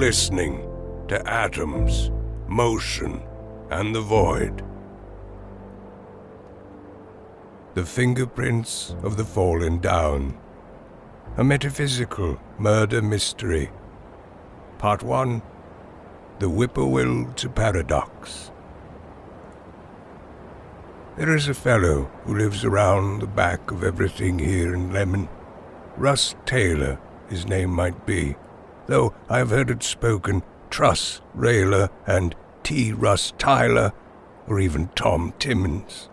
listening to atoms, motion, and the void. The Fingerprints of the Fallen Down. A Metaphysical Murder Mystery. Part 1. The Whippoorwill to Paradox. There is a fellow who lives around the back of everything here in Lemon. Russ Taylor, his name might be, though I have heard it spoken Truss Railer and T. Russ Tyler, or even Tom Timmins.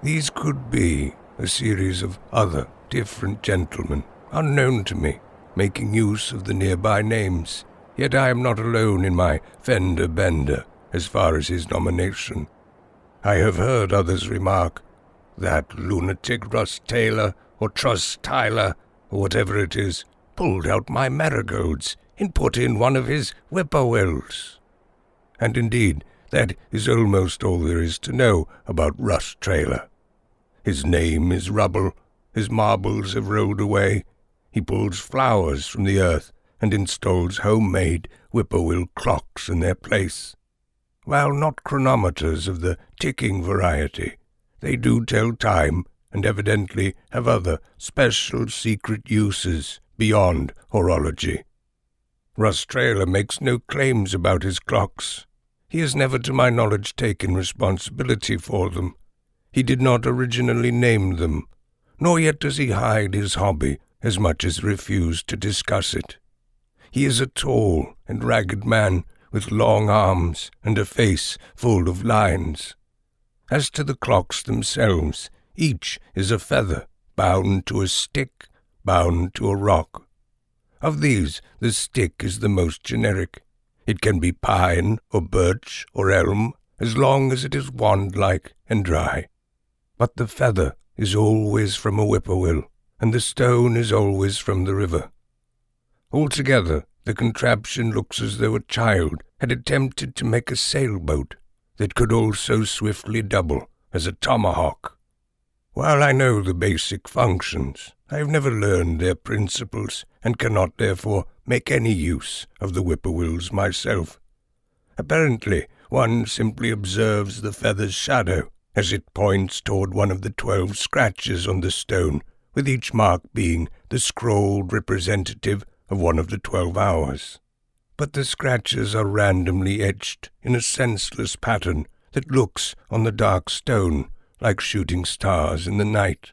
These could be a series of other different gentlemen, unknown to me, making use of the nearby names, yet I am not alone in my fender bender as far as his nomination. I have heard others remark, that lunatic Russ Taylor, or Truss Tyler, or whatever it is, pulled out my marigolds and put in one of his whippoorwills. And indeed, that is almost all there is to know about Russ Taylor. His name is rubble, his marbles have rolled away, he pulls flowers from the earth and installs homemade whippoorwill clocks in their place. While not chronometers of the ticking variety, they do tell time and evidently have other special secret uses beyond horology. Russ Taylor makes no claims about his clocks. He has never, to my knowledge, taken responsibility for them. He did not originally name them, nor yet does he hide his hobby as much as refuse to discuss it. He is a tall and ragged man with long arms and a face full of lines. As to the clocks themselves, each is a feather bound to a stick, bound to a rock. Of these, the stick is the most generic. It can be pine or birch or elm, as long as it is wand-like and dry. But the feather is always from a whippoorwill, and the stone is always from the river. Altogether, the contraption looks as though a child had attempted to make a sailboat that could also swiftly double as a tomahawk. While I know the basic functions, I have never learned their principles and cannot therefore make any use of the whippoorwills myself. Apparently, one simply observes the feather's shadow as it points toward one of the 12 scratches on the stone, with each mark being the scrawled representative of one of the 12 hours. But the scratches are randomly etched in a senseless pattern that looks on the dark stone like shooting stars in the night.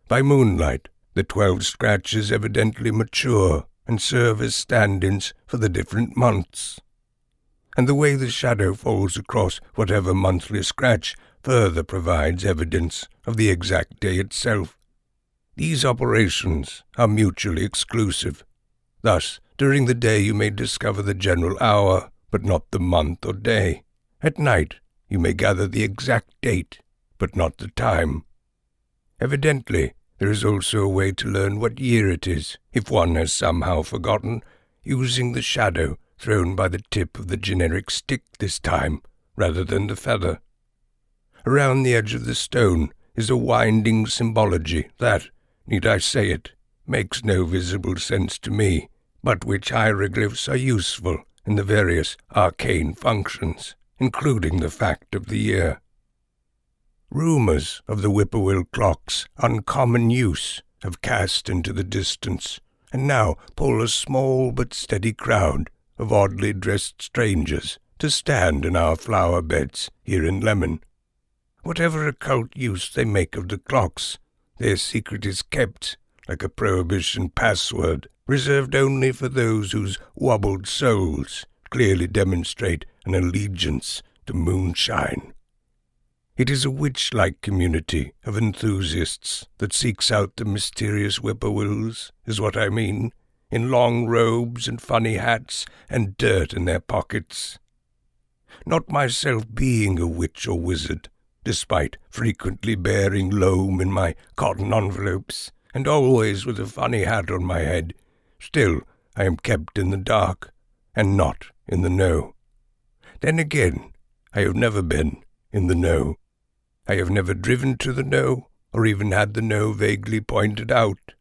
By moonlight, the 12 scratches evidently mature and serve as stand-ins for the different months. And the way the shadow falls across whatever monthly scratch further provides evidence of the exact day itself. These operations are mutually exclusive. Thus, during the day you may discover the general hour, but not the month or day. At night, you may gather the exact date, but not the time. Evidently, there is also a way to learn what year it is, if one has somehow forgotten, using the shadow thrown by the tip of the generic stick this time, rather than the feather. Around the edge of the stone is a winding symbology that, need I say it, makes no visible sense to me, but which hieroglyphs are useful in the various arcane functions, including the fact of the year. Rumors of the whippoorwill clock's uncommon use have cast into the distance, and now pull a small but steady crowd of oddly dressed strangers to stand in our flower beds here in Lemon. Whatever occult use they make of the clocks, their secret is kept, like a prohibition password, reserved only for those whose wobbled souls clearly demonstrate an allegiance to moonshine. It is a witch-like community of enthusiasts that seeks out the mysterious whippoorwills, is what I mean, in long robes and funny hats and dirt in their pockets. Not myself being a witch or wizard, despite frequently bearing loam in my cotton envelopes, and always with a funny hat on my head, still I am kept in the dark, and not in the know. Then again, I have never been in the know. I have never driven to the know, or even had the know vaguely pointed out.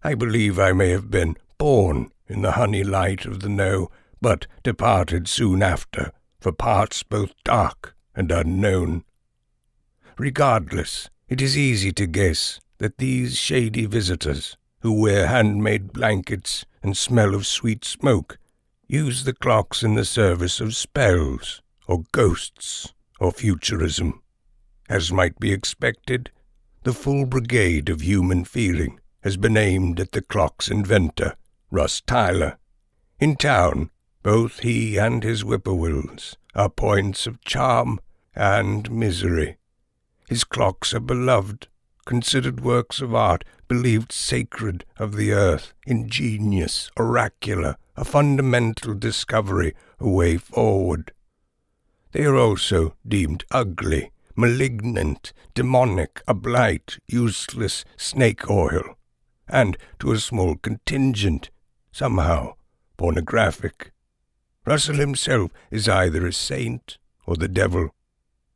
I believe I may have been born in the honey light of the know, but departed soon after, for parts both dark and unknown. Regardless, it is easy to guess that these shady visitors, who wear handmade blankets and smell of sweet smoke, use the clocks in the service of spells, or ghosts, or futurism. As might be expected, the full brigade of human feeling has been aimed at the clock's inventor, Russ Tyler. In town, both he and his whippoorwills are points of charm and misery. His clocks are beloved, considered works of art, believed sacred of the earth, ingenious, oracular, a fundamental discovery, a way forward. They are also deemed ugly, malignant, demonic, a blight, useless, snake oil, and, to a small contingent, somehow pornographic. Russell himself is either a saint or the devil.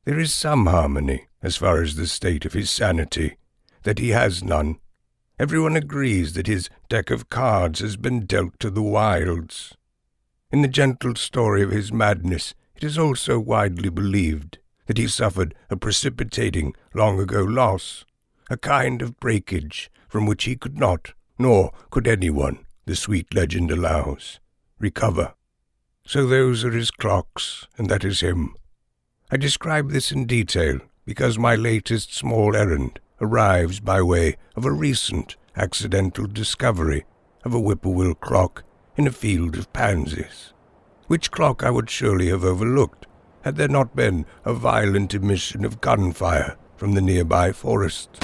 There is some harmony, as far as the state of his sanity, that he has none. Everyone agrees that his deck of cards has been dealt to the wilds. In the gentle story of his madness, it is also widely believed that he suffered a precipitating, long-ago loss, a kind of breakage from which he could not, nor could anyone, the sweet legend allows, recover. So those are his clocks, and that is him. I describe this in detail because my latest small errand arrives by way of a recent accidental discovery of a whippoorwill clock in a field of pansies, which clock I would surely have overlooked had there not been a violent emission of gunfire from the nearby forest.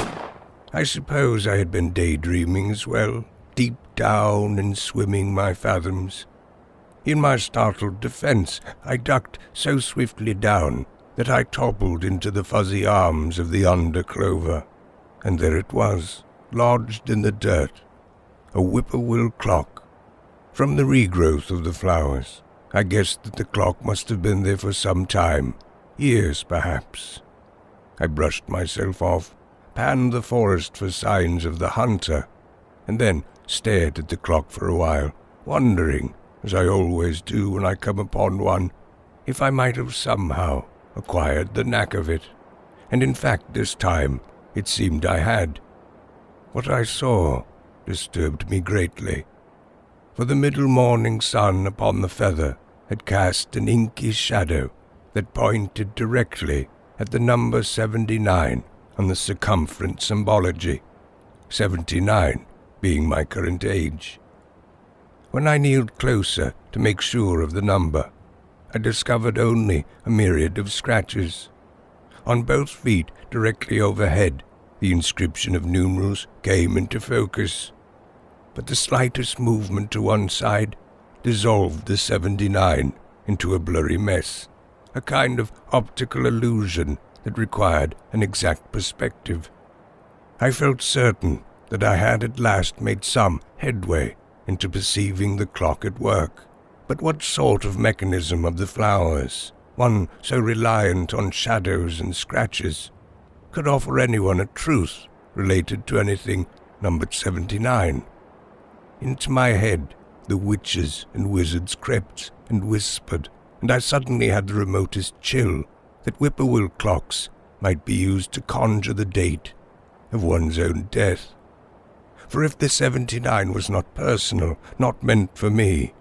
I suppose I had been daydreaming as well, deep down and swimming my fathoms. In my startled defense, I ducked so swiftly down that I toppled into the fuzzy arms of the underclover, and there it was, lodged in the dirt, a whippoorwill clock. From the regrowth of the flowers, I guessed that the clock must have been there for some time, years perhaps. I brushed myself off, panned the forest for signs of the hunter, and then stared at the clock for a while, wondering, as I always do when I come upon one, if I might have somehow acquired the knack of it. And in fact this time it seemed I had. What I saw disturbed me greatly, for the middle morning sun upon the feather had cast an inky shadow that pointed directly at the number 79 on the circumference symbology, 79 being my current age. When I kneeled closer to make sure of the number, I discovered only a myriad of scratches. On both feet, directly overhead, the inscription of numerals came into focus, but the slightest movement to one side dissolved the 79 into a blurry mess, a kind of optical illusion that required an exact perspective. I felt certain that I had at last made some headway into perceiving the clock at work. But what sort of mechanism of the flowers, one so reliant on shadows and scratches, could offer anyone a truth related to anything numbered 79? Into my head the witches and wizards crept and whispered, and I suddenly had the remotest chill that whippoorwill clocks might be used to conjure the date of one's own death. For if the 79 was not personal, not meant for me,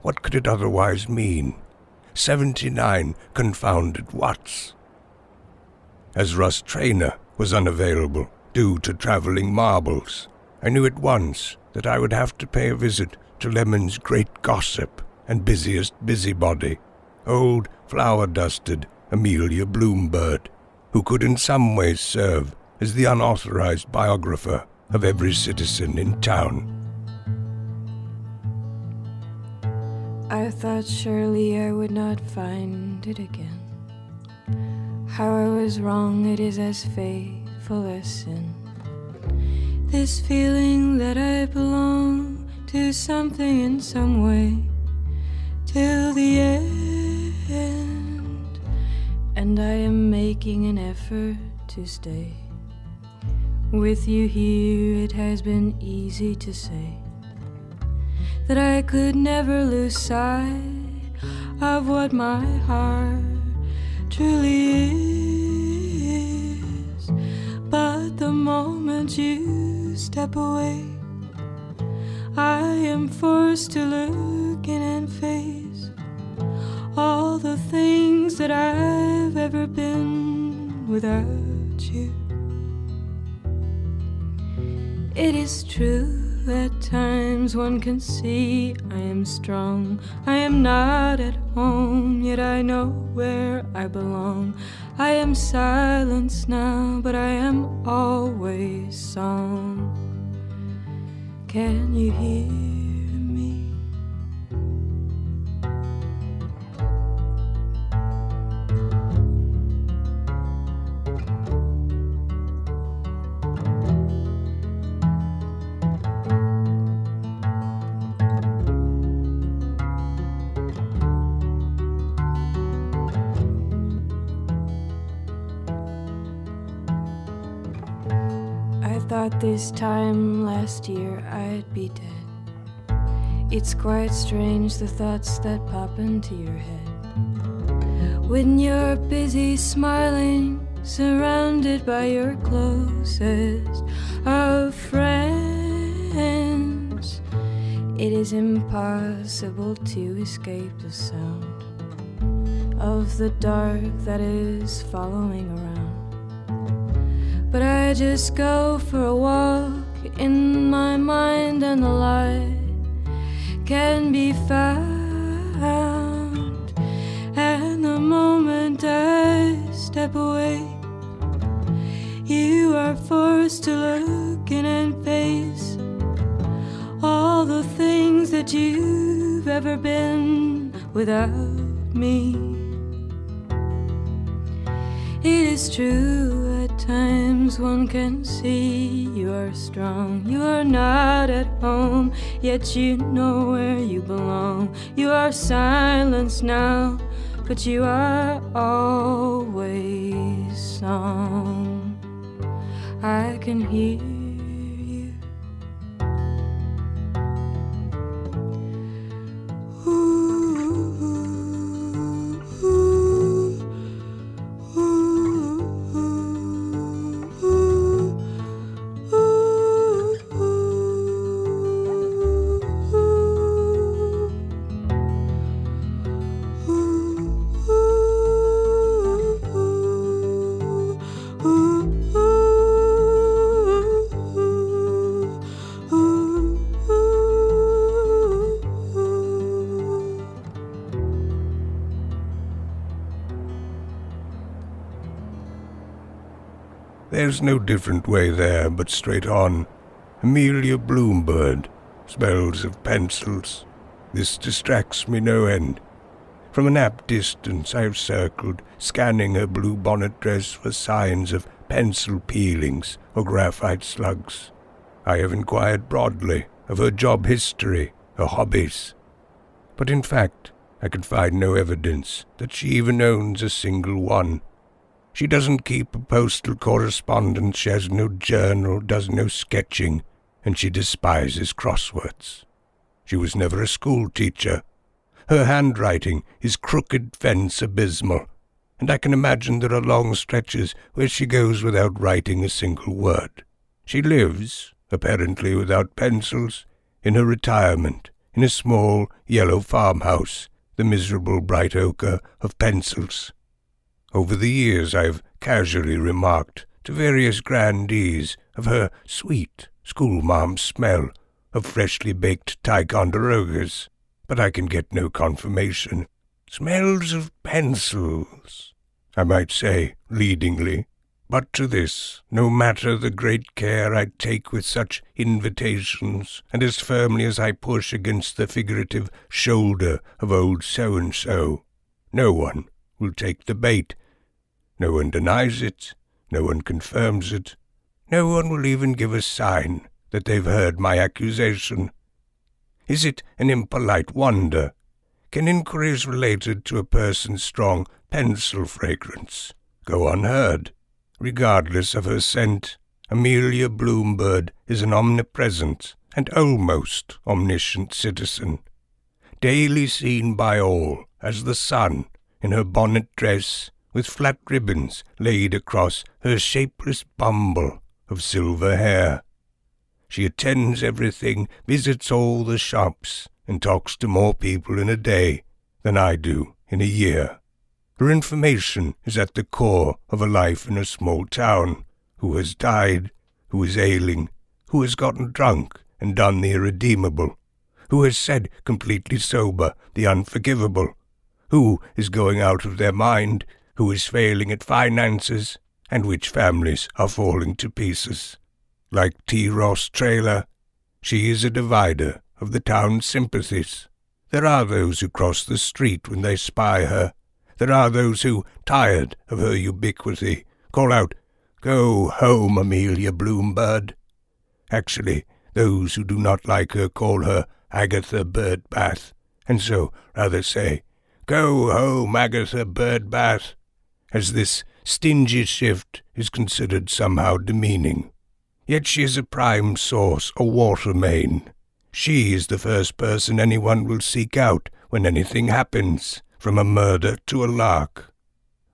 what could it otherwise mean? 79 confounded whats. As Russ Trainer was unavailable due to traveling marbles, I knew at once that I would have to pay a visit to Lemon's great gossip and busiest busybody, old flower-dusted Amelia Bloombird, who could in some ways serve as the unauthorized biographer of every citizen in town. I thought surely I would not find it again. How I was wrong, it is as faithful as sin. This feeling that I belong to something in some way, till the end. And I am making an effort to stay. With you here it has been easy to say that I could never lose sight of what my heart truly is. But the moment you step away, I am forced to look in and face all the things that I've ever been without you. It is true, at times one can see I am strong, I am not at home, yet I know where I belong. I am silence now, but I am always song. Can you hear me? I thought this time last year I'd be dead. It's quite strange, the thoughts that pop into your head when you're busy smiling, surrounded by your closest of friends. It is impossible to escape the sound of the dark that is following around. But I just go for a walk in my mind, and the light can be found. And the moment I step away, you are forced to look in and face all the things that you've ever been without me. It is true, at times one can see you are strong. You are not at home, yet you know where you belong. You are silenced now, but you are always song. I can hear you. There's no different way there but straight on. Amelia Bloombird, smells of pencils. This distracts me no end. From an apt distance I have circled, scanning her blue bonnet dress for signs of pencil peelings or graphite slugs. I have inquired broadly of her job history, her hobbies. But in fact, I can find no evidence that she even owns a single one. She doesn't keep a postal correspondence, she has no journal, does no sketching, and she despises crosswords. She was never a school teacher. Her handwriting is crooked fence abysmal, and I can imagine there are long stretches where she goes without writing a single word. She lives, apparently without pencils, in her retirement, in a small yellow farmhouse, the miserable bright ochre of pencils. Over the years I have casually remarked to various grandees of her sweet schoolmarm smell of freshly baked Ticonderogas, but I can get no confirmation. Smells of pencils, I might say, leadingly, but to this, no matter the great care I take with such invitations, and as firmly as I push against the figurative shoulder of old so-and-so, no one will take the bait. No one denies it, no one confirms it, no one will even give a sign that they've heard my accusation. Is it an impolite wonder? Can inquiries related to a person's strong pencil fragrance go unheard? Regardless of her scent, Amelia Bloombird is an omnipresent and almost omniscient citizen, daily seen by all as the sun in her bonnet dress with flat ribbons laid across her shapeless bumble of silver hair. She attends everything, visits all the shops, and talks to more people in a day than I do in a year. Her information is at the core of a life in a small town. Who has died, who is ailing, who has gotten drunk and done the irredeemable, who has said completely sober the unforgivable, who is going out of their mind, who is failing at finances, and which families are falling to pieces. Like T. Ross Traylor, she is a divider of the town's sympathies. There are those who cross the street when they spy her. There are those who, tired of her ubiquity, call out, "Go home, Amelia Bloombird." Actually, those who do not like her call her Agatha Birdbath, and so rather say, "Go home, Agatha Birdbath," as this stingy shift is considered somehow demeaning. Yet she is a prime source, a water main. She is the first person anyone will seek out when anything happens, from a murder to a lark.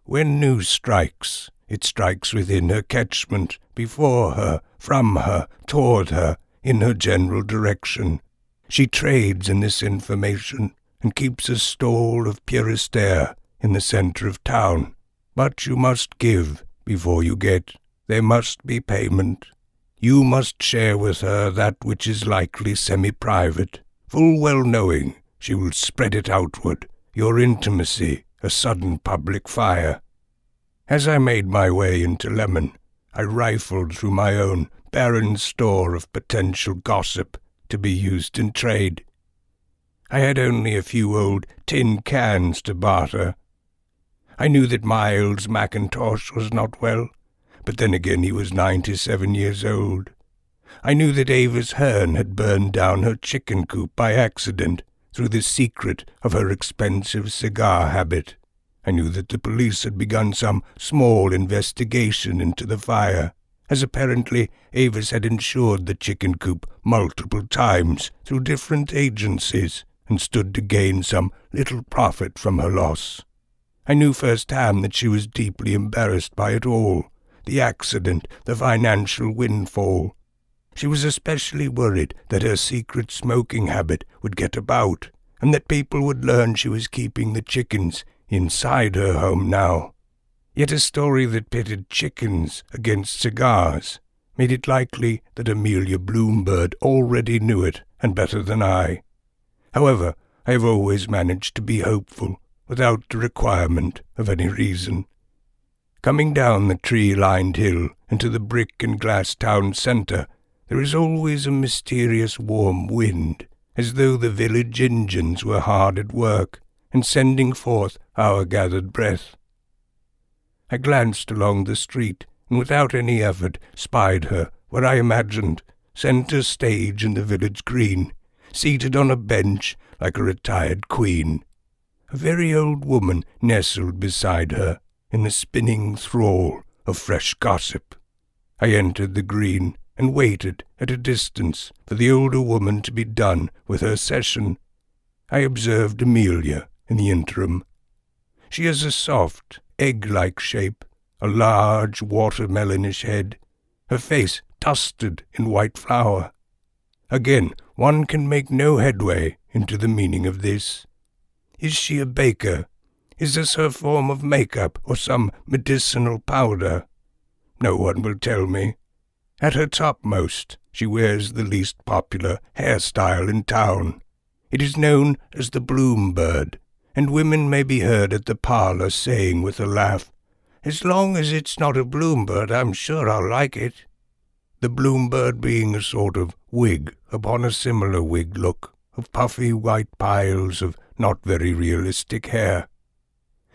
When news strikes, it strikes within her catchment, before her, from her, toward her, in her general direction. She trades in this information and keeps a stall of purest air in the centre of town. But you must give before you get. There must be payment. You must share with her that which is likely semi-private, full well knowing she will spread it outward, your intimacy, a sudden public fire. As I made my way into Lemon, I rifled through my own barren store of potential gossip to be used in trade. I had only a few old tin cans to barter. I knew that Miles Mackintosh was not well, but then again he was 97 years old. I knew that Avis Hearn had burned down her chicken coop by accident through the secret of her expensive cigar habit. I knew that the police had begun some small investigation into the fire, as apparently Avis had insured the chicken coop multiple times through different agencies and stood to gain some little profit from her loss. I knew firsthand that she was deeply embarrassed by it all, the accident, the financial windfall. She was especially worried that her secret smoking habit would get about, and that people would learn she was keeping the chickens inside her home now. Yet a story that pitted chickens against cigars made it likely that Amelia Bloombird already knew it, and better than I. However, I have always managed to be hopeful, without the requirement of any reason. Coming down the tree-lined hill into the brick and glass town centre, there is always a mysterious warm wind, as though the village engines were hard at work, and sending forth our gathered breath. I glanced along the street, and without any effort spied her where I imagined, centre stage in the village green, seated on a bench like a retired queen. A very old woman nestled beside her, in the spinning thrall of fresh gossip. I entered the green, and waited at a distance for the older woman to be done with her session. I observed Amelia in the interim. She has a soft, egg-like shape, a large watermelonish head, her face dusted in white flour. Again, one can make no headway into the meaning of this. Is she a baker? Is this her form of makeup or some medicinal powder? No one will tell me. At her topmost, she wears the least popular hairstyle in town. It is known as the Bloombird, and women may be heard at the parlour saying with a laugh, "As long as it's not a Bloombird, I'm sure I'll like it." The Bloombird being a sort of wig upon a similar wig look, of puffy white piles of not very realistic hair.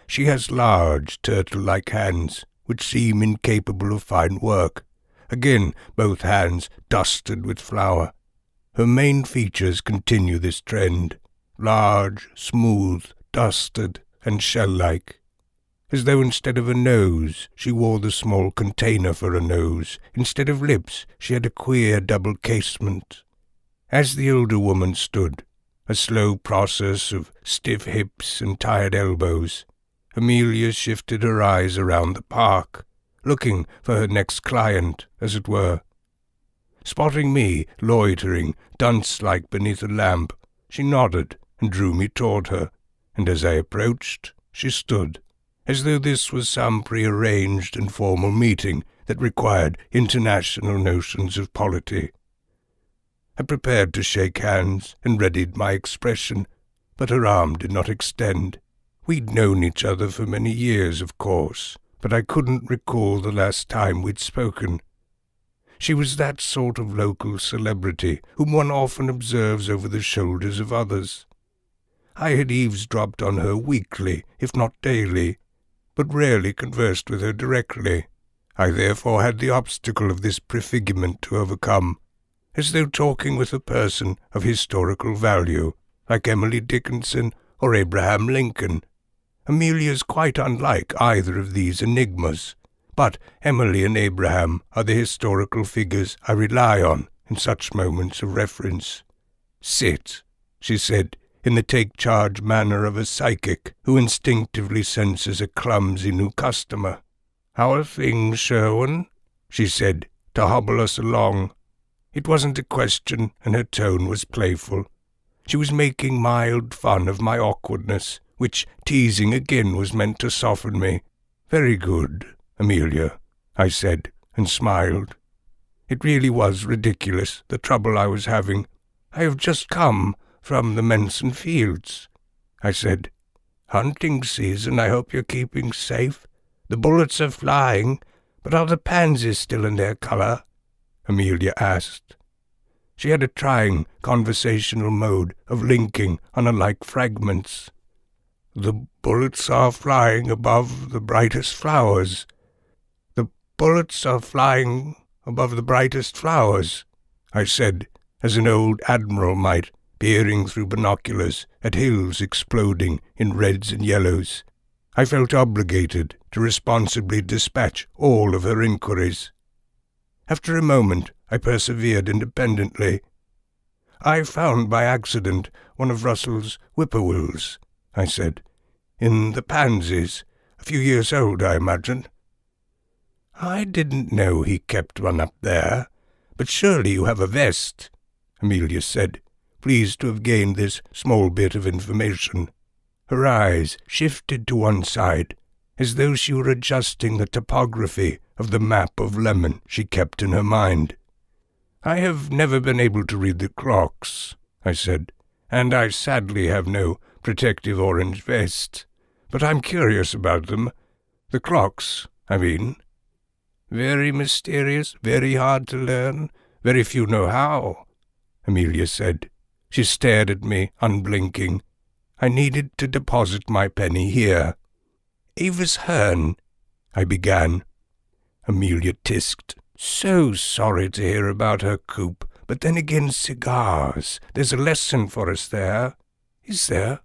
She has large, turtle-like hands, which seem incapable of fine work. Again, both hands dusted with flour. Her main features continue this trend, large, smooth, dusted, and shell-like. As though instead of a nose, she wore the small container for a nose. Instead of lips, she had a queer double casement. As the older woman stood, a slow process of stiff hips and tired elbows, Amelia shifted her eyes around the park, looking for her next client, as it were. Spotting me loitering, dunce-like beneath a lamp, she nodded and drew me toward her, and as I approached, she stood, as though this was some prearranged and formal meeting that required international notions of polity. I prepared to shake hands and readied my expression, but her arm did not extend. We'd known each other for many years, of course, but I couldn't recall the last time we'd spoken. She was that sort of local celebrity whom one often observes over the shoulders of others. I had eavesdropped on her weekly, if not daily, but rarely conversed with her directly. I therefore had the obstacle of this prefigurement to overcome, as though talking with a person of historical value, like Emily Dickinson or Abraham Lincoln. Amelia's quite unlike either of these enigmas, but Emily and Abraham are the historical figures I rely on in such moments of reference. "Sit," she said, in the take-charge manner of a psychic who instinctively senses a clumsy new customer. "How are things, Sherwin?" she said, to hobble us along. It wasn't a question, and her tone was playful. She was making mild fun of my awkwardness, which teasing again was meant to soften me. "Very good, Amelia," I said, and smiled. It really was ridiculous, the trouble I was having. "I have just come from the Menson Fields," I said. "Hunting season, I hope you're keeping safe. The bullets are flying, but are the pansies still in their colour?" Amelia asked. She had a trying conversational mode of linking unalike fragments. "The bullets are flying above the brightest flowers. The bullets are flying above the brightest flowers," I said, as an old admiral might, peering through binoculars at hills exploding in reds and yellows. I felt obligated to responsibly dispatch all of her inquiries. After a moment, I persevered independently. "I found by accident one of Russell's Whippoorwills," I said, "in the pansies, a few years old, I imagine." "I didn't know he kept one up there, but surely you have a vest," Amelia said, pleased to have gained this small bit of information. Her eyes shifted to one side, as though she were adjusting the topography of the map of lemon she kept in her mind. "I have never been able to read the clocks," I said, "and I sadly have no protective orange vest, but I'm curious about them. The clocks, I mean. Very mysterious, very hard to learn, very few know how," Amelia said. She stared at me, unblinking. I needed to deposit my penny here. "Avis Hearn," I began. Amelia tisked. "So sorry to hear about her coop, but then again cigars. There's a lesson for us there." "Is there?"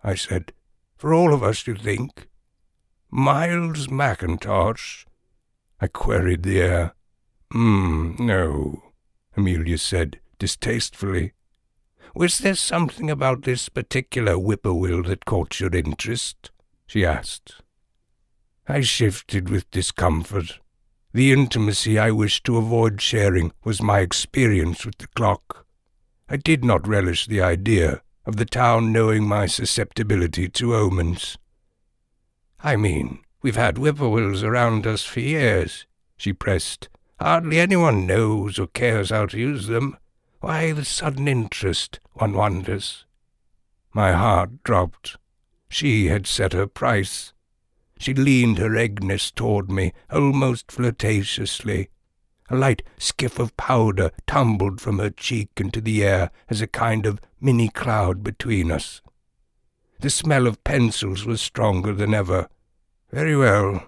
I said. "For all of us, you think?" "Miles Mackintosh?" I queried the air. No," Amelia said distastefully. "Was there something about this particular whippoorwill that caught your interest?" she asked. I shifted with discomfort. The intimacy I wished to avoid sharing was my experience with the clock. I did not relish the idea of the town knowing my susceptibility to omens. "I mean, we've had whippoorwills around us for years," she pressed. "Hardly anyone knows or cares how to use them. Why the sudden interest, one wonders?" My heart dropped. She had set her price. She leaned her eggness toward me, almost flirtatiously. A light skiff of powder tumbled from her cheek into the air as a kind of mini-cloud between us. The smell of pencils was stronger than ever. "Very well,"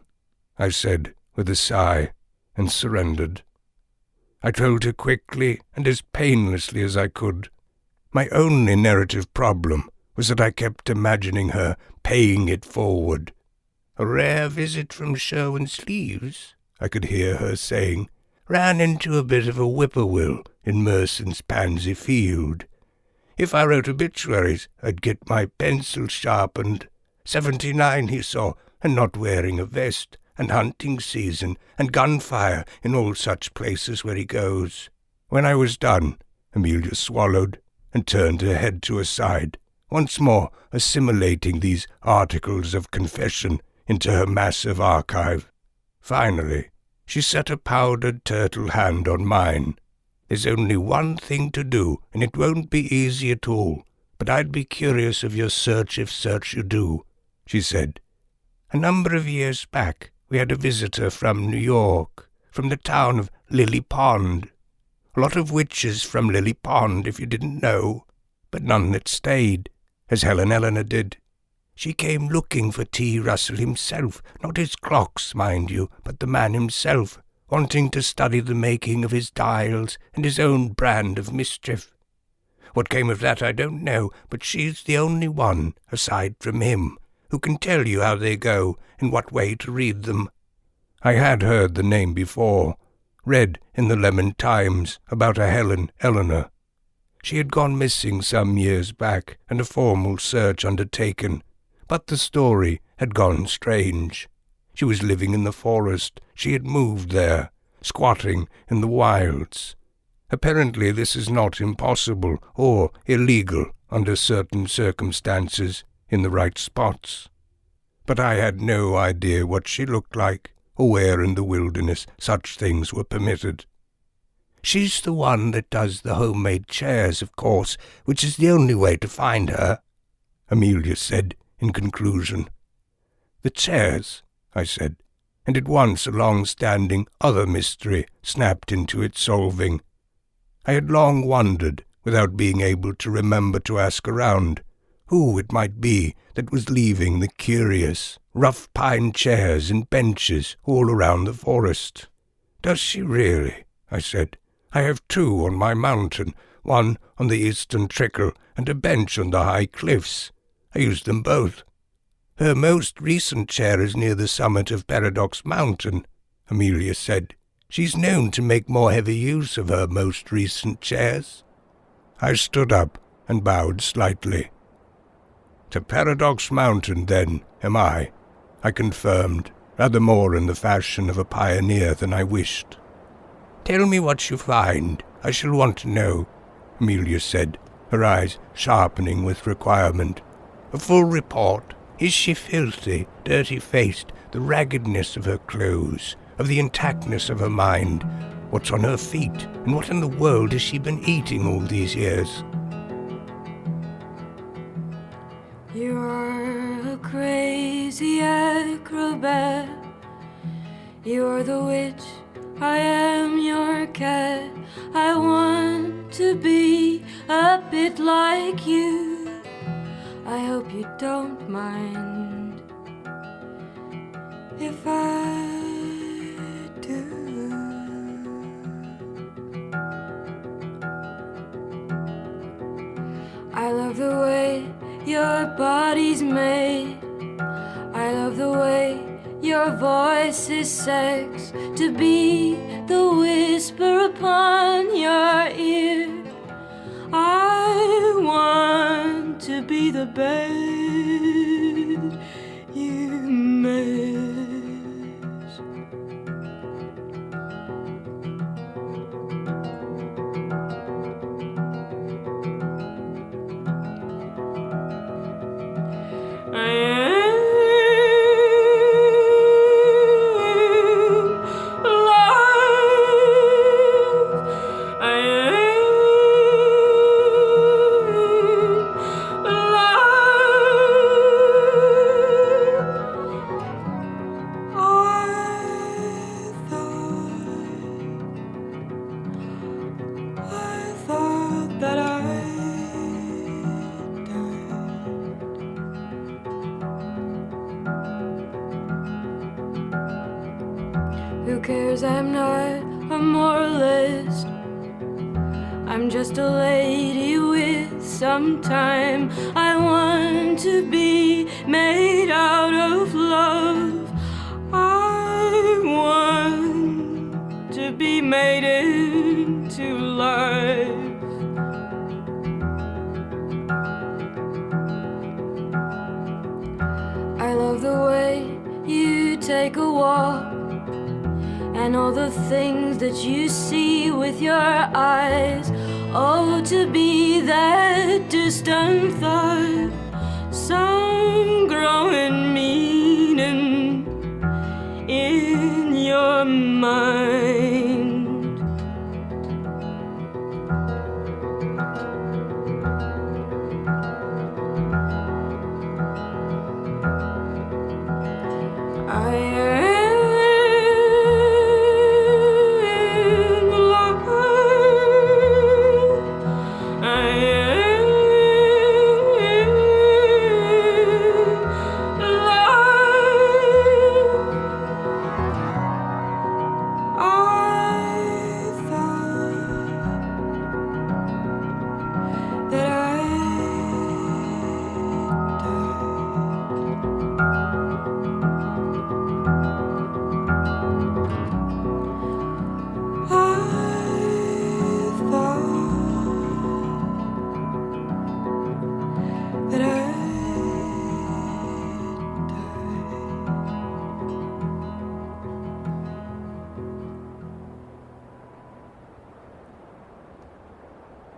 I said, with a sigh, and surrendered. I told her quickly and as painlessly as I could. My only narrative problem was that I kept imagining her paying it forward. "A rare visit from Sherwin Sleeves," I could hear her saying. ran into a bit of a whippoorwill in Merson's pansy field. If I wrote obituaries, I'd get my pencil sharpened. 79 he saw, and not wearing a vest, and hunting season, and gunfire in all such places where he goes. When I was done, Amelia swallowed and turned her head to her side, once more assimilating these articles of confession into her massive archive. Finally, she set a powdered turtle hand on mine. There's only one thing to do, and it won't be easy at all, but I'd be curious of your search if search you do, she said. A number of years back, we had a visitor from New York, from the town of Lily Pond. A lot of witches from Lily Pond, if you didn't know, but none that stayed, as Helen Eleanor did. She came looking for T. Russell himself, not his clocks, mind you, but the man himself, wanting to study the making of his dials and his own brand of mischief. What came of that I don't know, but she's the only one, aside from him, who can tell you how they go and what way to read them. I had heard the name before, read in the Lemon Times about a Helen Eleanor. She had gone missing some years back, and a formal search undertaken, but the story had gone strange. She was living in the forest. She had moved there, squatting in the wilds. Apparently this is not impossible or illegal under certain circumstances in the right spots. But I had no idea what she looked like, or where in the wilderness such things were permitted. She's the one that does the homemade chairs, of course, which is the only way to find her, Amelia said in conclusion. The chairs, I said, and at once a long-standing other mystery snapped into its solving. I had long wondered, without being able to remember to ask around, who it might be that was leaving the curious, rough pine chairs and benches all around the forest. Does she really? I said. I have 2 on my mountain, one on the eastern trickle and a bench on the high cliffs. I use them both. Her most recent chair is near the summit of Paradox Mountain, Amelia said. She's known to make more heavy use of her most recent chairs. I stood up and bowed slightly. To Paradox Mountain, then, am I confirmed, rather more in the fashion of a pioneer than I wished. Tell me what you find. I shall want to know, Amelia said, her eyes sharpening with requirement. A full report. Is she filthy, dirty-faced, the raggedness of her clothes, of the intactness of her mind? What's on her feet, and what in the world has she been eating all these years? You're a crazy acrobat. You're the witch, I am your cat. I want to be a bit like you. I hope you don't mind if I do. I love the way your body's made. I love the way your voice is sex. To be the whisper upon your ear. I want to be the bed you miss. Who cares, I'm not a moralist. I'm just a lady with some time. I want to be made out of love. I want to be made take a walk, and all the things that you see with your eyes, oh, to be that distant thought, some growing meaning in your mind. I am blind. I am blind. I thought that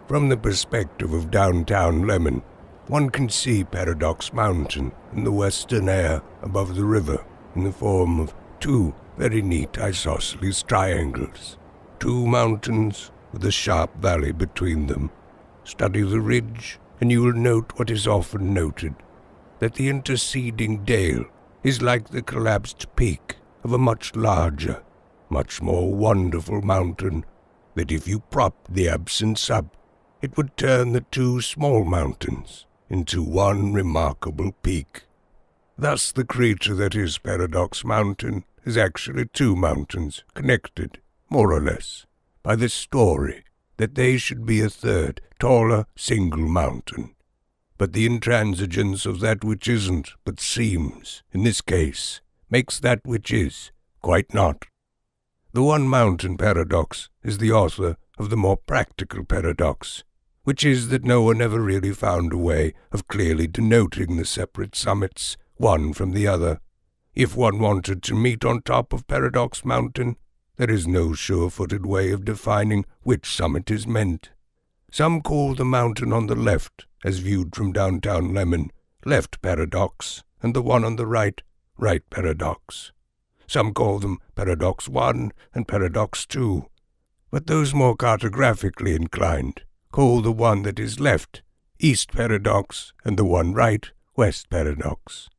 From the perspective of downtown Lemon, one can see Paradox Mountain in the western air above the river in the form of two very neat isosceles triangles. Two mountains with a sharp valley between them. Study the ridge, and you will note what is often noted, that the interceding dale is like the collapsed peak of a much larger, much more wonderful mountain, that if you propped the absence up, it would turn the two small mountains into one remarkable peak. Thus the creature that is Paradox Mountain is actually two mountains connected, more or less, by the story that they should be a third, taller, single mountain. But the intransigence of that which isn't but seems, in this case, makes that which is quite not. The one mountain paradox is the author of the more practical paradox, which is that no one ever really found a way of clearly denoting the separate summits, one from the other. If one wanted to meet on top of Paradox Mountain, there is no sure-footed way of defining which summit is meant. Some call the mountain on the left, as viewed from downtown Lemon, left Paradox, and the one on the right, right Paradox. Some call them Paradox 1 and Paradox 2, but those more cartographically inclined call the one that is left East Paradox and the one right West Paradox.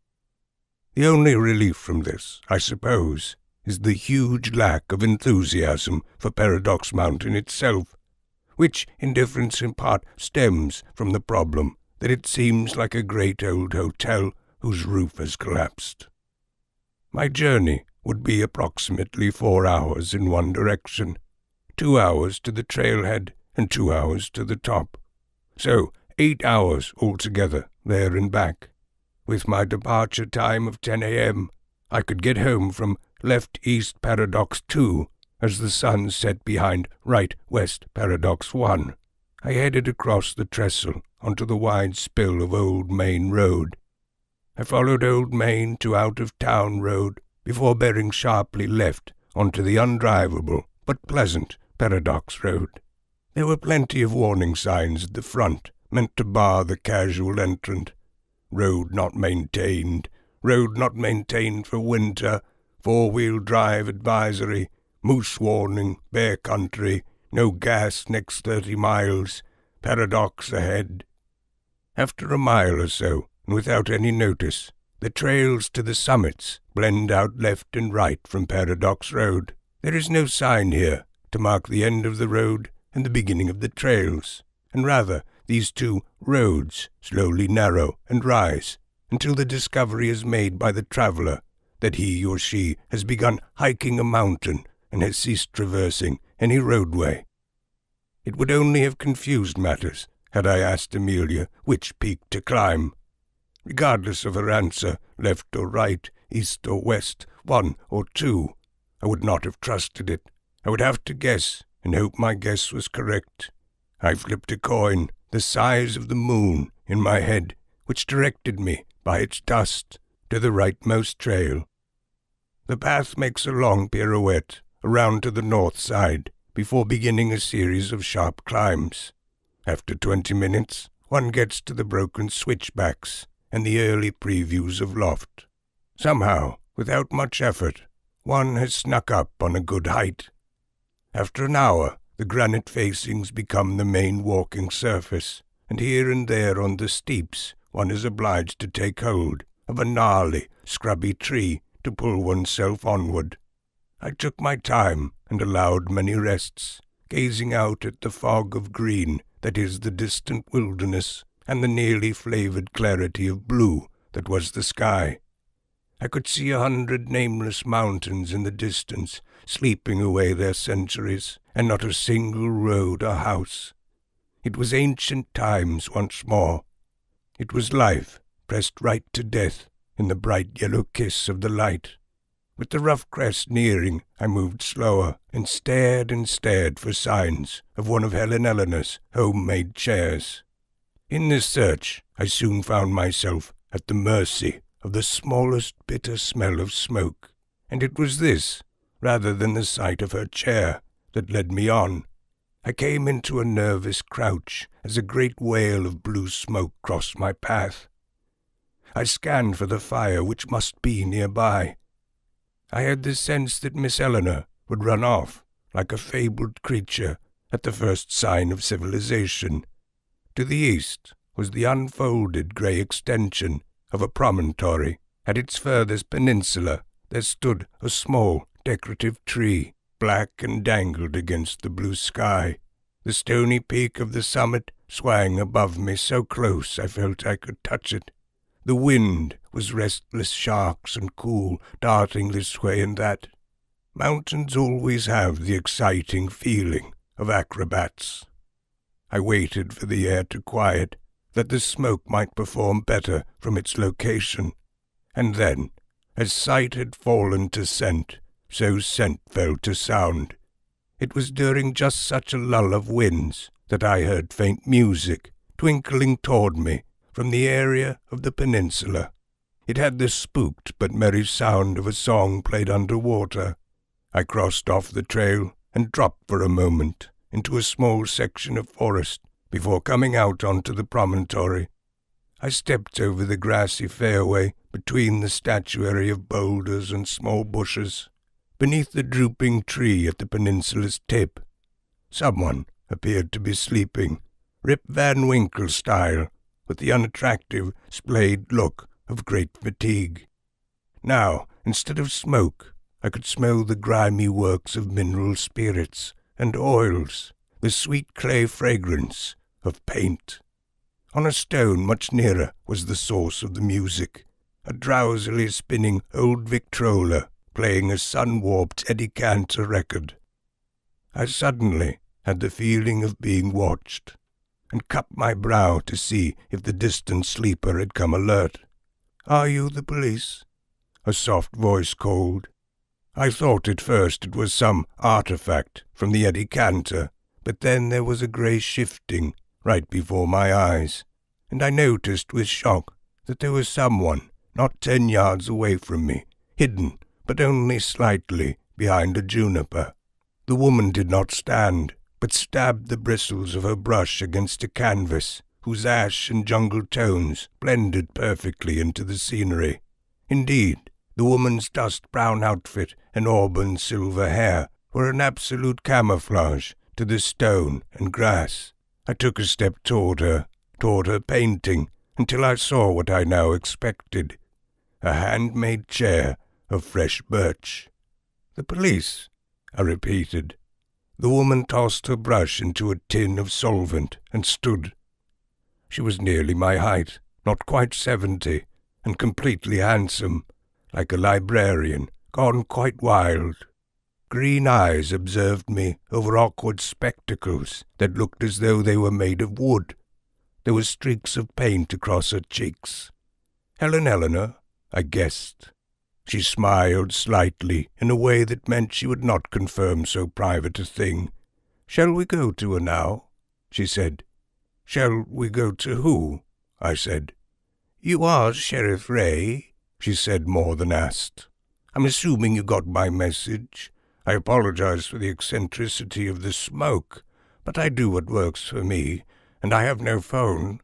The only relief from this, I suppose, is the huge lack of enthusiasm for Paradox Mountain itself, which indifference in part stems from the problem that it seems like a great old hotel whose roof has collapsed. My journey would be approximately 4 hours in one direction, 2 hours to the trailhead and 2 hours to the top. So 8 hours altogether there and back. With my departure time of 10 a.m., I could get home from left East Paradox 2 as the sun set behind right West Paradox 1. I headed across the trestle onto the wide spill of Old Main Road. I followed Old Main to out-of-town road before bearing sharply left onto the undrivable but pleasant Paradox Road. There were plenty of warning signs at the front, meant to bar the casual entrant. Road not maintained for winter, 4-wheel drive advisory, moose warning, bear country, no gas next 30 miles, Paradox ahead. After a mile or so, and without any notice, the trails to the summits blend out left and right from Paradox Road. There is no sign here to mark the end of the road and the beginning of the trails, and rather these two roads slowly narrow and rise until the discovery is made by the traveller that he or she has begun hiking a mountain and has ceased traversing any roadway. It would only have confused matters had I asked Amelia which peak to climb. Regardless of her answer, left or right, east or west, 1 or 2, I would not have trusted it. I would have to guess, and hope my guess was correct. I flipped a coin, the size of the moon, in my head, which directed me, by its dust, to the rightmost trail. The path makes a long pirouette around to the north side before beginning a series of sharp climbs. After 20 minutes, one gets to the broken switchbacks and the early previews of loft. Somehow, without much effort, one has snuck up on a good height. After an hour, the granite facings become the main walking surface, and here and there on the steeps one is obliged to take hold of a gnarly, scrubby tree to pull oneself onward. I took my time and allowed many rests, gazing out at the fog of green that is the distant wilderness and the nearly flavoured clarity of blue that was the sky. I could see 100 nameless mountains in the distance, sleeping away their centuries, and not a single road or house. It was ancient times once more. It was life, pressed right to death, in the bright yellow kiss of the light. With the rough crest nearing, I moved slower, and stared for signs of one of Helen Eleanor's homemade chairs. In this search, I soon found myself at the mercy of the smallest bitter smell of smoke, and it was this, rather than the sight of her chair, that led me on. I came into a nervous crouch as a great wale of blue smoke crossed my path. I scanned for the fire which must be nearby. I had the sense that Miss Eleanor would run off, like a fabled creature, at the first sign of civilization. To the east was the unfolded grey extension of a promontory. At its furthest peninsula there stood a small, decorative tree, black and dangled against the blue sky. The stony peak of the summit swang above me so close I felt I could touch it. The wind was restless sharks and cool, darting this way and that. Mountains always have the exciting feeling of acrobats. I waited for the air to quiet, that the smoke might perform better from its location, and then, as sight had fallen to scent, so scent fell to sound. It was during just such a lull of winds that I heard faint music twinkling toward me from the area of the peninsula. It had the spooked but merry sound of a song played under water. I crossed off the trail and dropped for a moment into a small section of forest before coming out onto the promontory. I stepped over the grassy fairway between the statuary of boulders and small bushes. Beneath the drooping tree at the peninsula's tip, someone appeared to be sleeping, Rip Van Winkle style, with the unattractive, splayed look of great fatigue. Now, instead of smoke, I could smell the grimy works of mineral spirits and oils, the sweet clay fragrance of paint. On a stone much nearer was the source of the music, a drowsily spinning old Victrola playing a sun-warped Eddie Cantor record. I suddenly had the feeling of being watched, and cupped my brow to see if the distant sleeper had come alert. "Are you the police?" a soft voice called. I thought at first it was some artifact from the Eddie Cantor, but then there was a grey shifting right before my eyes, and I noticed with shock that there was someone not 10 yards away from me, hidden but only slightly behind a juniper. The woman did not stand, but stabbed the bristles of her brush against a canvas whose ash and jungle tones blended perfectly into the scenery. Indeed, the woman's dust-brown outfit and auburn silver hair were an absolute camouflage to the stone and grass. I took a step toward her painting, until I saw what I now expected, a handmade chair of fresh birch. "The police," I repeated. The woman tossed her brush into a tin of solvent and stood. She was nearly my height, not quite 70, and completely handsome, like a librarian, gone quite wild. Green eyes observed me over awkward spectacles that looked as though they were made of wood. There were streaks of paint across her cheeks. Helen Eleanor, I guessed. She smiled slightly in a way that meant she would not confirm so private a thing. "Shall we go to her now?" she said. "Shall we go to who?" I said. "You are Sheriff Ray," she said more than asked. I'm assuming you got my message. I apologize for the eccentricity of the smoke, but I do what works for me, and I have no phone."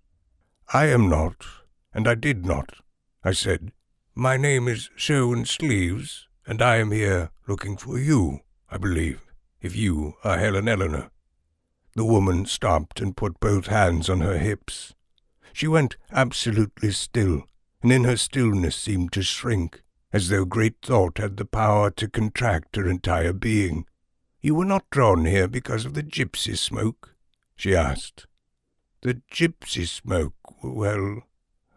"I am not, and I did not," I said. "My name is Sherwin Sleeves, and I am here looking for you, I believe, if you are Helen Eleanor." The woman stopped and put both hands on her hips. She went absolutely still, and in her stillness seemed to shrink, as though great thought had the power to contract her entire being. "You were not drawn here because of the gypsy smoke?" she asked. "The gypsy smoke, well,"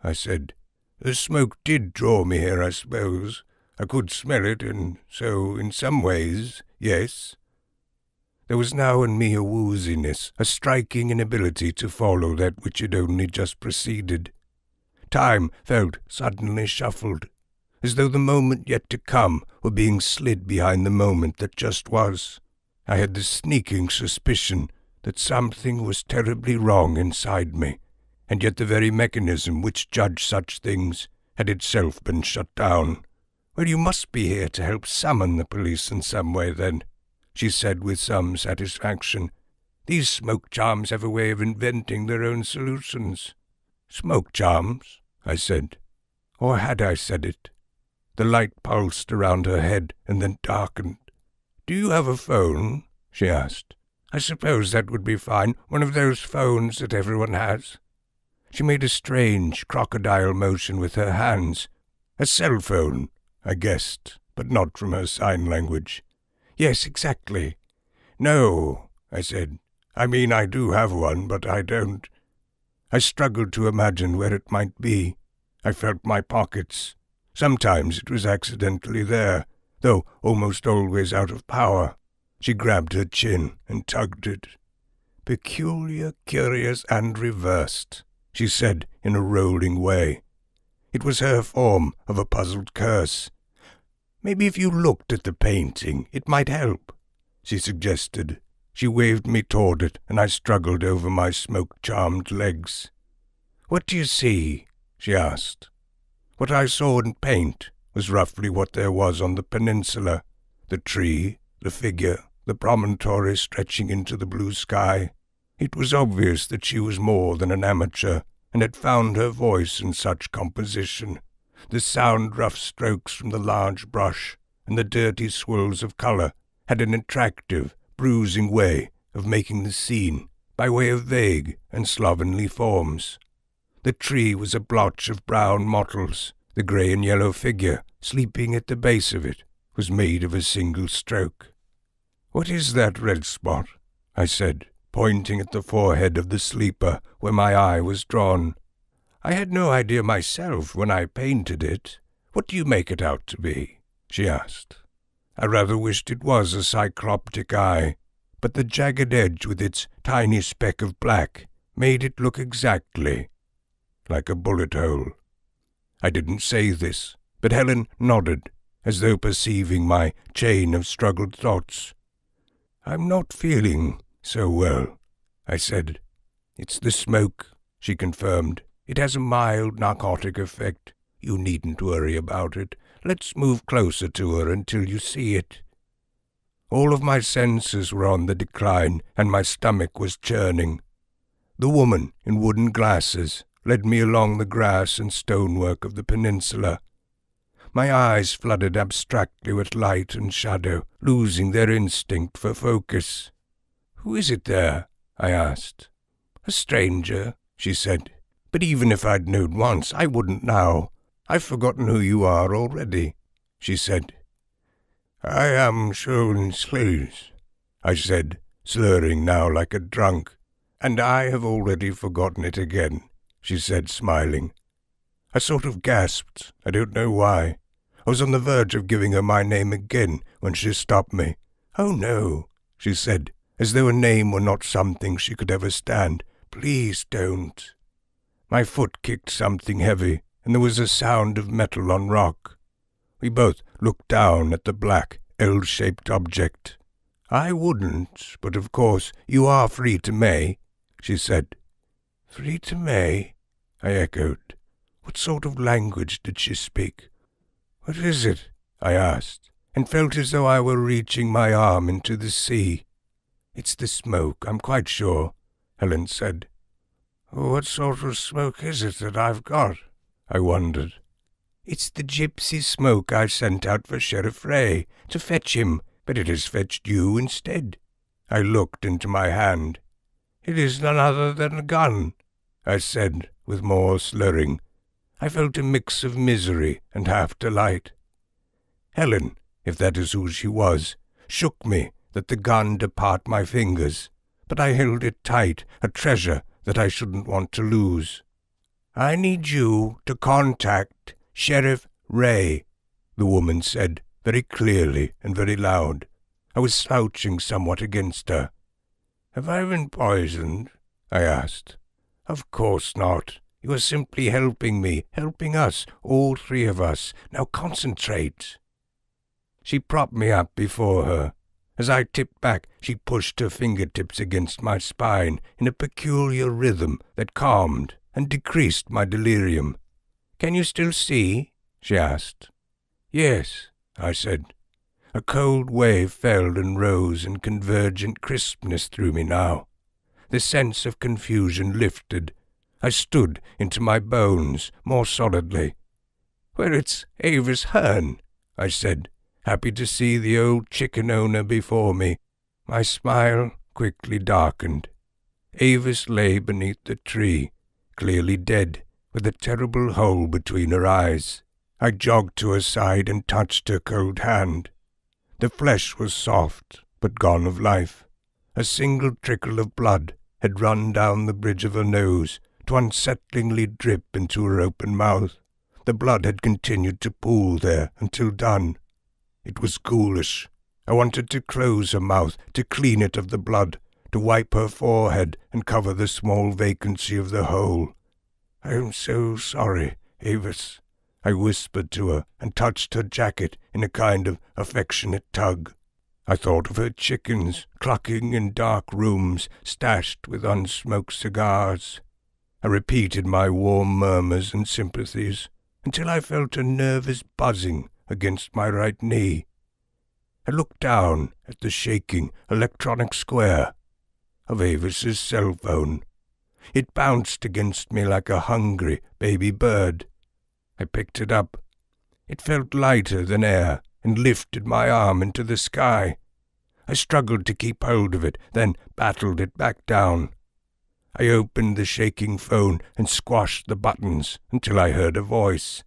I said, "the smoke did draw me here, I suppose. I could smell it, and so, in some ways, yes." There was now in me a wooziness, a striking inability to follow that which had only just preceded. Time felt suddenly shuffled, as though the moment yet to come were being slid behind the moment that just was. I had the sneaking suspicion that something was terribly wrong inside me, and yet the very mechanism which judged such things had itself been shut down. "Well, you must be here to help summon the police in some way, then," she said with some satisfaction. "These smoke charms have a way of inventing their own solutions." "Smoke charms?" I said. Or had I said it? The light pulsed around her head and then darkened. "Do you have a phone?" she asked. "I suppose that would be fine, one of those phones that everyone has." She made a strange crocodile motion with her hands. "A cell phone," I guessed, but not from her sign language. "Yes, exactly." "No," I said. "I mean, I do have one, but I don't." I struggled to imagine where it might be. I felt my pockets. Sometimes it was accidentally there, though almost always out of power. She grabbed her chin and tugged it. "Peculiar, curious, and reversed," she said in a rolling way. It was her form of a puzzled curse. "Maybe if you looked at the painting, it might help," she suggested. She waved me toward it, and I struggled over my smoke-charmed legs. "What do you see?" she asked. What I saw in paint was roughly what there was on the peninsula: the tree, the figure, the promontory stretching into the blue sky. It was obvious that she was more than an amateur, and had found her voice in such composition. The sound rough strokes from the large brush and the dirty swirls of colour had an attractive, bruising way of making the scene by way of vague and slovenly forms. The tree was a blotch of brown mottles. The grey and yellow figure, sleeping at the base of it, was made of a single stroke. "What is that red spot?" I said, pointing at the forehead of the sleeper where my eye was drawn. "I had no idea myself when I painted it. What do you make it out to be?" she asked. I rather wished it was a cycloptic eye, but the jagged edge with its tiny speck of black made it look exactly like a bullet hole. I didn't say this, but Helen nodded, as though perceiving my chain of struggled thoughts. "I'm not feeling so well," I said. "It's the smoke," she confirmed. "It has a mild narcotic effect. You needn't worry about it. Let's move closer to her until you see it." All of my senses were on the decline, and my stomach was churning. The woman in wooden glasses led me along the grass and stonework of the peninsula. My eyes flooded abstractly with light and shadow, losing their instinct for focus. "Who is it there?" I asked. "A stranger," she said. "But even if I'd known once, I wouldn't now. I've forgotten who you are already," she said. "I am Sherwin Sleeves," I said, slurring now like a drunk. "And I have already forgotten it again," she said, smiling. I sort of gasped. I don't know why. I was on the verge of giving her my name again when she stopped me. "Oh, no," she said, as though a name were not something she could ever stand. "Please don't." My foot kicked something heavy, and there was a sound of metal on rock. We both looked down at the black, L-shaped object. "I wouldn't, but of course you are free to May," she said. "Free to May?" I echoed. What sort of language did she speak? "What is it?" I asked, and felt as though I were reaching my arm into the sea. It's the smoke, I'm quite sure, Helen said. What sort of smoke is it that I've got? I wondered. It's the gypsy smoke I sent out for Sheriff Ray to fetch him, but it has fetched you instead. I looked into my hand. It is none other than a gun, I said, with more slurring. I felt a mix of misery and half delight. Helen, if that is who she was, shook me that the gun depart my fingers, but I held it tight, a treasure that I shouldn't want to lose. I need you to contact Sheriff Ray, the woman said, very clearly and very loud. I was slouching somewhat against her. Have I been poisoned? I asked. Of course not. You are simply helping me, helping us, all three of us. Now concentrate. She propped me up before her. As I tipped back, she pushed her fingertips against my spine in a peculiar rhythm that calmed and decreased my delirium. Can you still see? She asked. Yes, I said. A cold wave fell and rose in convergent crispness through me now. The sense of confusion lifted. I stood into my bones more solidly. Well, it's Avis Hearn, I said, happy to see the old chicken owner before me. My smile quickly darkened. Avis lay beneath the tree, clearly dead, with a terrible hole between her eyes. I jogged to her side and touched her cold hand. The flesh was soft, but gone of life. A single trickle of blood had run down the bridge of her nose to unsettlingly drip into her open mouth. The blood had continued to pool there until done. It was ghoulish. I wanted to close her mouth, to clean it of the blood, to wipe her forehead and cover the small vacancy of the hole. I am so sorry, Avis, I whispered to her and touched her jacket in a kind of affectionate tug. I thought of her chickens clucking in dark rooms stashed with unsmoked cigars. I repeated my warm murmurs and sympathies until I felt a nervous buzzing against my right knee. I looked down at the shaking electronic square of Avis's cell phone. It bounced against me like a hungry baby bird. I picked it up. It felt lighter than air and lifted my arm into the sky. I struggled to keep hold of it, then battled it back down. I opened the shaking phone and squashed the buttons until I heard a voice.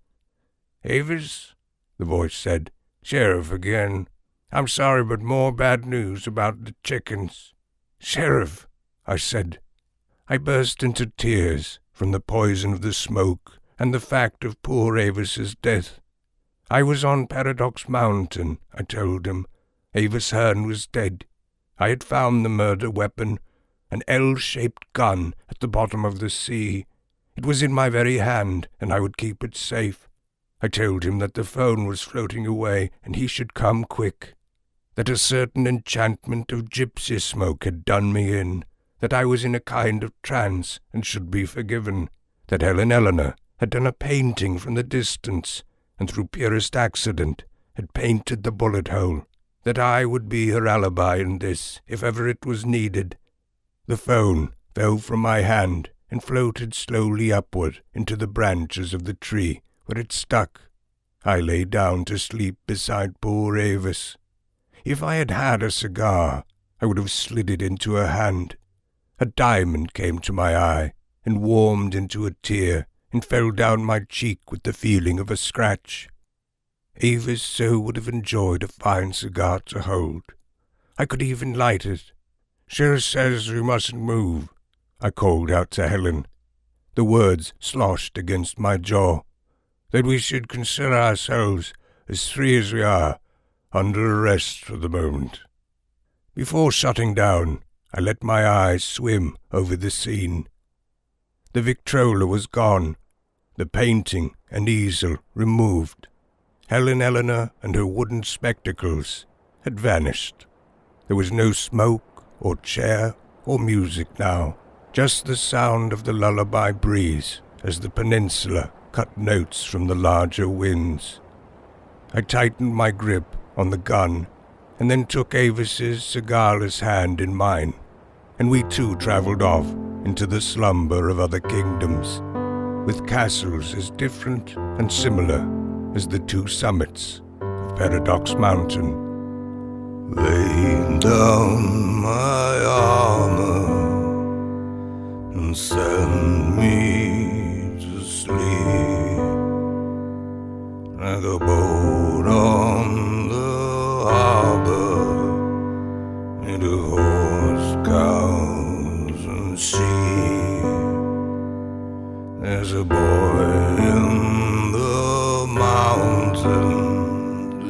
Avis, the voice said. Sheriff again. I'm sorry, but more bad news about the chickens. Sheriff, I said. I burst into tears from the poison of the smoke and the fact of poor Avis's death. I was on Paradox Mountain, I told him. Avis Hearn was dead. I had found the murder weapon, an L-shaped gun at the bottom of the sea. It was in my very hand, and I would keep it safe. I told him that the phone was floating away, and he should come quick. That a certain enchantment of gypsy smoke had done me in, that I was in a kind of trance and should be forgiven, that Helen Eleanor had done a painting from the distance, and through purest accident had painted the bullet hole, that I would be her alibi in this, if ever it was needed. The phone fell from my hand and floated slowly upward into the branches of the tree, where it stuck. I lay down to sleep beside poor Avis. If I had had a cigar, I would have slid it into her hand. A diamond came to my eye, and warmed into a tear, and fell down my cheek with the feeling of a scratch. Avis so would have enjoyed a fine cigar to hold. I could even light it. Sheriff says we mustn't move, I called out to Helen. The words sloshed against my jaw. That we should consider ourselves, as free as we are, under arrest for the moment. Before shutting down, I let my eyes swim over the scene. The Victrola was gone, the painting and easel removed. Helen Eleanor and her wooden spectacles had vanished. There was no smoke or chair or music now, just the sound of the lullaby breeze as the peninsula cut notes from the larger winds. I tightened my grip on the gun, and then took Avis's cigarless hand in mine, and we too traveled off into the slumber of other kingdoms, with castles as different and similar as the two summits of Paradox Mountain. Laying down my armor and send me to sleep like a boat on the harbor, made of horse, cows, and sheep. There's a boy in the mountains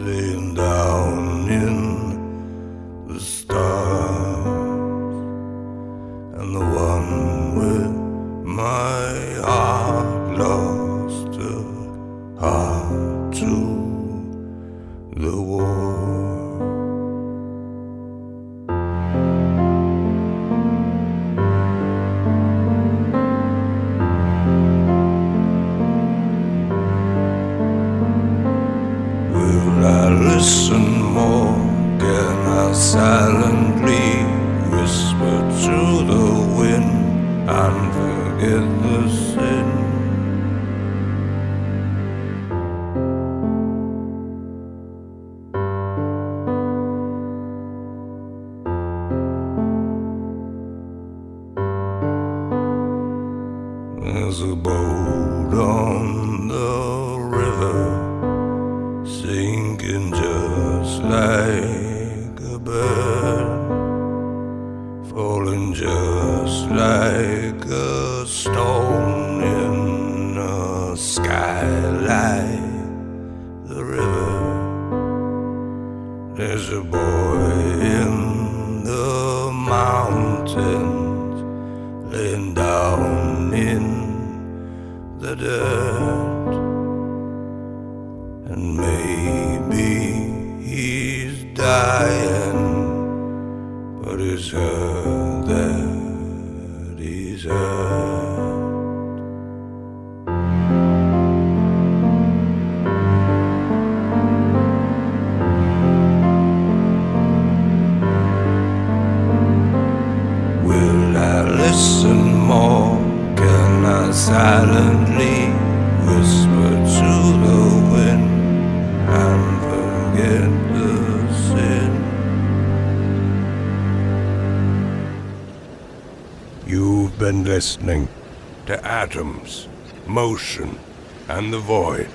laying down in the stars, and the one with my heart lost her heart to the war. Will I listen more? Can I silently whisper to the wind and forget the sin? There's a boat on the river, sinking just like a bird, falling just like a stone in a sky like the river. There's a boy in the mountains laying down in the dirt, and maybe he's dying, but it's her that he's hurt. Will I listen more? Can I silently whisper to the wind and forget the sin? You've been listening to Atoms, Motion, and the Void.